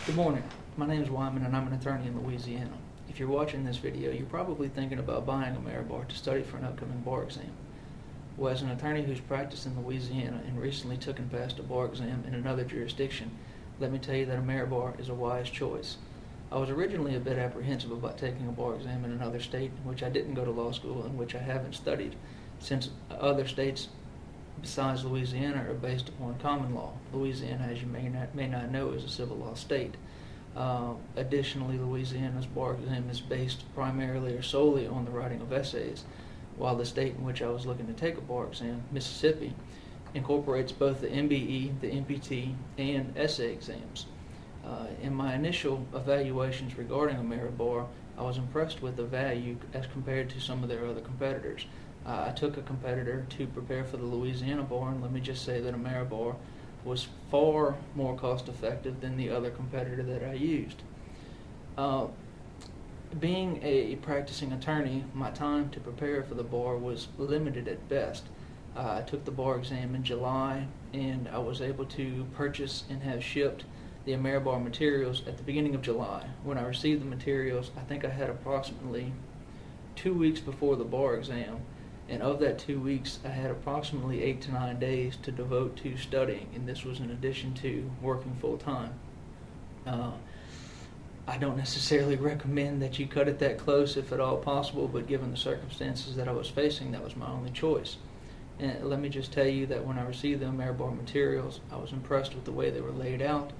Good morning. My name is Wyman and I'm an attorney in Louisiana. If you're watching this video, you're probably thinking about buying AmeriBar to study for an upcoming bar exam. Well, as an attorney who's practiced in Louisiana and recently took and passed a bar exam in another jurisdiction, let me tell you that AmeriBar is a wise choice. I was originally a bit apprehensive about taking a bar exam in another state in which I didn't go to law school and which I haven't studied, since other states besides Louisiana are based upon common law. Louisiana, as you may not know, is a civil law state. Additionally, Louisiana's bar exam is based primarily or solely on the writing of essays, while the state in which I was looking to take a bar exam, Mississippi, incorporates both the MBE, the MPT, and essay exams. In my initial evaluations regarding AmeriBar, I was impressed with the value as compared to some of their other competitors. I took a competitor to prepare for the Louisiana bar, and let me just say that AmeriBar was far more cost effective than the other competitor that I used. Being a practicing attorney, my time to prepare for the bar was limited at best. I took the bar exam in July, and I was able to purchase and have shipped the AmeriBar materials at the beginning of July. When I received the materials, I think I had approximately 2 weeks before the bar exam, and of that 2 weeks, I had approximately 8 to 9 days to devote to studying, and this was in addition to working full time. I don't necessarily recommend that you cut it that close if at all possible, but given the circumstances that I was facing, that was my only choice. And let me just tell you that when I received the AmeriBar materials, I was impressed with the way they were laid out.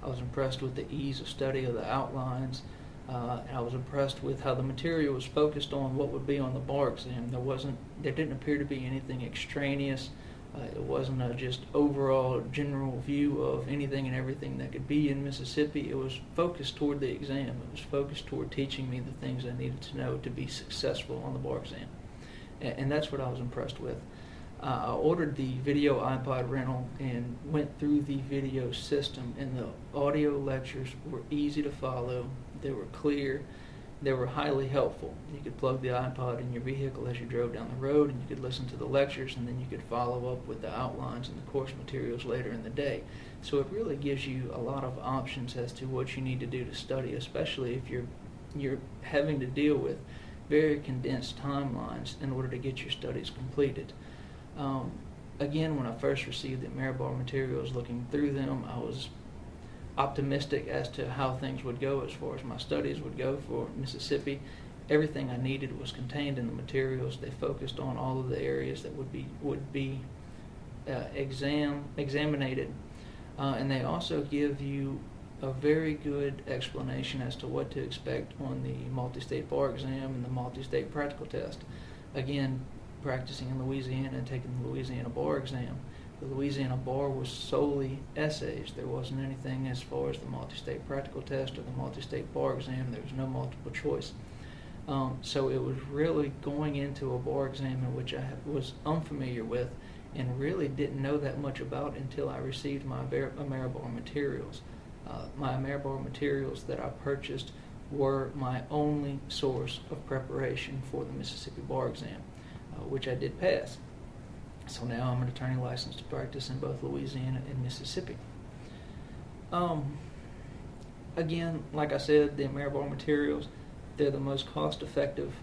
I was impressed with the ease of study of the outlines. And I was impressed with how the material was focused on what would be on the bar exam. There didn't appear to be anything extraneous. It wasn't a just overall general view of anything and everything that could be in Mississippi. It was focused toward the exam. It was focused toward teaching me the things I needed to know to be successful on the bar exam. And that's what I was impressed with. I ordered the video iPod rental and went through the video system, and the audio lectures were easy to follow. They were clear. They were highly helpful. You could plug the iPod in your vehicle as you drove down the road, and you could listen to the lectures, and then you could follow up with the outlines and the course materials later in the day. So it really gives you a lot of options as to what you need to do to study, especially if you're having to deal with very condensed timelines in order to get your studies completed. Again, when I first received the AmeriBar materials, looking through them, I was optimistic as to how things would go as far as my studies would go for Mississippi. Everything I needed was contained in the materials. They focused on all of the areas that would be examinated, and they also give you a very good explanation as to what to expect on the multi-state bar exam and the multi-state practical test. Again, practicing in Louisiana and taking the Louisiana bar exam, the Louisiana bar was solely essays. There wasn't anything as far as the multi-state practical test or the multi-state bar exam. There was no multiple choice. So it was really going into a bar exam in which I was unfamiliar with and really didn't know that much about until I received my AmeriBar materials. My AmeriBar materials that I purchased were my only source of preparation for the Mississippi bar exam, which I did pass. So now I'm an attorney licensed to practice in both Louisiana and Mississippi. Again, like I said, the AmeriBar materials, they're the most cost-effective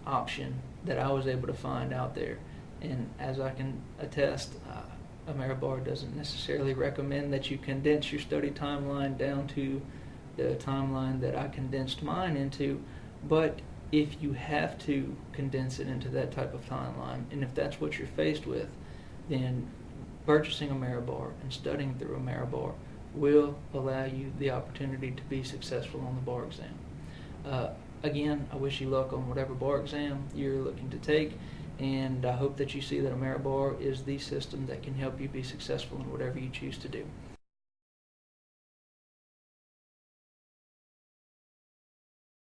option that I was able to find out there. And as I can attest, AmeriBar doesn't necessarily recommend that you condense your study timeline down to the timeline that I condensed mine into, but if you have to condense it into that type of timeline, and if that's what you're faced with, then purchasing AmeriBar and studying through AmeriBar will allow you the opportunity to be successful on the bar exam. Again, I wish you luck on whatever bar exam you're looking to take, and I hope that you see that AmeriBar is the system that can help you be successful in whatever you choose to do.